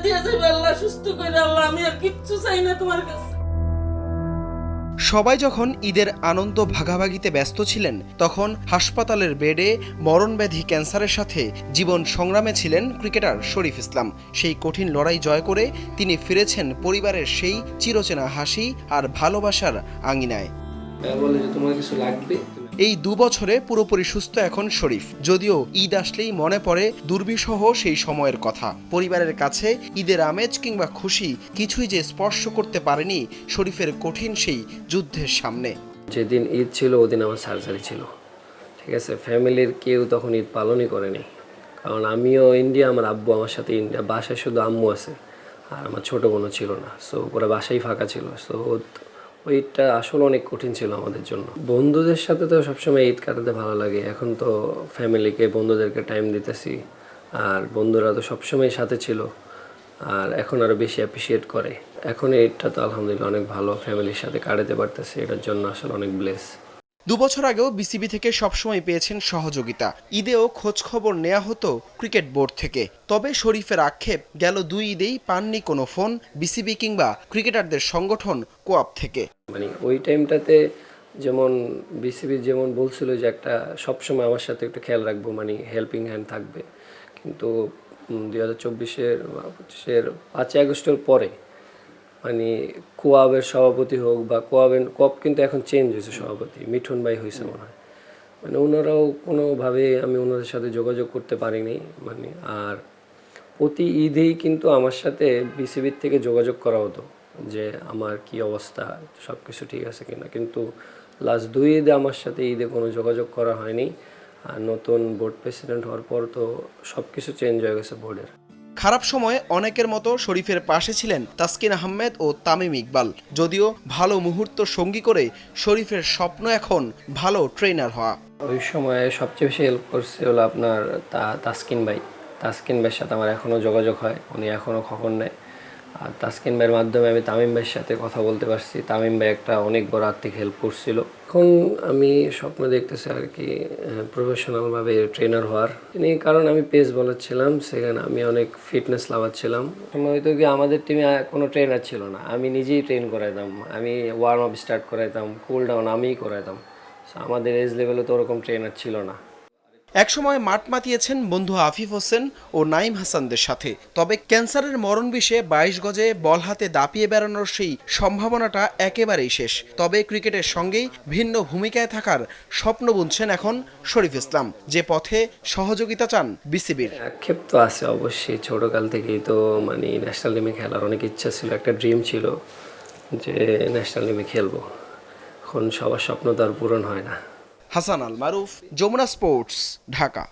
দিয়ে যাবে আল্লাহ, সুস্থ করে আল্লাহ, আমি আর কিচ্ছু চাই না তোমার কাছে। সবাই যখন ঈদের আনন্দ ভাগাভাগিতে ব্যস্ত ছিলেন, তখন হাসপাতালের বেডে মরণব্যাধি ক্যান্সারের সাথে জীবন সংগ্রামে ছিলেন ক্রিকেটার শরীফ ইসলাম। সেই কঠিন লড়াই জয় করে তিনি ফিরেছেন পরিবারের সেই চিরচেনা হাসি আর ভালোবাসার আঙিনায়। বলে যে তোমার কিছু লাগবে। এই 2 বছরে পুরোপুরি সুস্থ এখন শরীফ। যদিও ঈদ আসলেই মনে পড়ে দুর্বিষহ সেই সময়ের কথা। পরিবারের কাছে ঈদের আমেজ কিংবা খুশি কিছুই যে স্পর্শ করতে পারেনি শরীফের কঠিন সেই যুদ্ধের সামনে। যেদিন ঈদ ছিল ওদিন আমার সার্জারি ছিল, ঠিক আছে। ফ্যামিলির কেউ তখন ঈদ পালনই করেনি, কারণ আমিও ইন্ডিয়া, আমার আব্বু আমার সাথে ইন্ডিয়া, বাসায় শুধু আম্মু আছে আর আমার ছোটো বোনও ছিল না। সো পুরো বাসাই ফাঁকা ছিল। সো ওইটা আসলে অনেক কঠিন ছিল আমাদের জন্য। বন্ধুদের সাথে তো সবসময় ঈদ কাটাতে ভালো লাগে। এখন তো ফ্যামিলিকে, বন্ধুদেরকে টাইম দিতেছি, আর বন্ধুরা তো সবসময় সাথে ছিল, আর এখন আরও বেশি অ্যাপ্রিসিয়েট করে। এখন ঈদটা তো আলহামদুলিল্লাহ অনেক ভালো ফ্যামিলির সাথে কাটাতে পারতেছি, এটার জন্য আসলে অনেক ব্লেস। 2 বছর আগেও বিসিবি থেকে সবসময় পেয়েছেন সহযোগিতা। ঈদেও খোঁজ খবর নেওয়া হতো ক্রিকেট বোর্ড থেকে। তবে শরীফের আক্ষেপ, গেল 2 ঈদেই পাননি কোনো ফোন বিসিবি কিংবা ক্রিকেটারদের সংগঠন কোয়াপ থেকে। মানে ওই টাইমটাতে যেমন বিসিবি যেমন বলছিল যে একটা সবসময় আমার সাথে একটু খেয়াল রাখবো, মানে হেল্পিং হ্যান্ড থাকবে, কিন্তু 2024-এর 5 আগস্টের পরে মানে কোয়াবের সভাপতি হোক বা কোয়াব কিন্তু এখন চেঞ্জ হয়েছে, সভাপতি মিঠুন ভাই হয়েছে মনে হয়। মানে ওনারাও কোনোভাবে আমি ওনাদের সাথে যোগাযোগ করতে পারিনি। মানে আর প্রতি ঈদেই কিন্তু আমার সাথে বিসিবির থেকে যোগাযোগ করা হতো যে আমার কি অবস্থা, সব কিছু ঠিক আছে কিনা, কিন্তু লাস্ট 2 ঈদে আমার সাথে ঈদে কোনো যোগাযোগ করা হয়নি। আর নতুন বোর্ড প্রেসিডেন্ট হওয়ার পর তো সব কিছু চেঞ্জ হয়ে গেছে বোর্ডের। খারাপ সময়ে অনেকের মতো শরীফের পাশে ছিলেন তাসকিন আহমেদ ও তামিম ইকবাল। যদিও ভালো মুহূর্ত সঙ্গী করে শরীফের স্বপ্ন এখন ভালো ট্রেনার হওয়া। ওই সময়ে সবচেয়ে বেশি হেল্প করছে হলো আপনার তাসকিন ভাই। তাসকিন ভাইয়ের সাথে আমার এখনও যোগাযোগ হয়, উনি এখনও খবর নেয়। আর তাসকিন ভাইয়ের মাধ্যমে আমি তামিম ভাইয়ের সাথে কথা বলতে পারছি। তামিম ভাই একটা অনেক বড় আর্থিক হেল্প করছিল। এখন আমি স্বপ্ন দেখতেছি আর কি প্রফেশনালভাবে ট্রেনার হওয়ার। কারণ আমি পেস বলার ছিলাম, সেখানে আমি অনেক ফিটনেস লাভার ছিলাম। হয়তো কি আমাদের টিমে কোনো ট্রেনার ছিল না, আমি নিজেই ট্রেন করাইতাম, আমি ওয়ার্ম আপ স্টার্ট করাইতাম, কুল ডাউন আমিই করাইতাম। আমাদের এজ লেভেলে তো ওরকম ট্রেনার ছিল না। একসময় মাঠ মাতিয়েছেন বন্ধু আফিফ হোসেন ও নাইম হাসানদের সাথে। তবে ক্যান্সারের মরণ বিষে 22 গজে বল হাতে দাপিয়ে বেড়ানোর সেই সম্ভাবনাটা একেবারেই শেষ। তবে ক্রিকেটের সঙ্গেই ভিন্ন ভূমিকায় থাকার স্বপ্ন বুনছেন এখন শরীফ ইসলাম, যে পথে সহযোগিতা চান বিসিবির। আক্ষেপ তো আছে অবশ্যই, ছোটোকাল থেকেই তো মানে ন্যাশনাল টিমে খেলার অনেক ইচ্ছা ছিল, একটা ড্রিম ছিল যে ন্যাশনাল টিমে খেলবো। এখন সবার স্বপ্ন তো আর পূরণ হয় না। হাসান আল মারুফ, যমুনা স্পোর্টস, ঢাকা।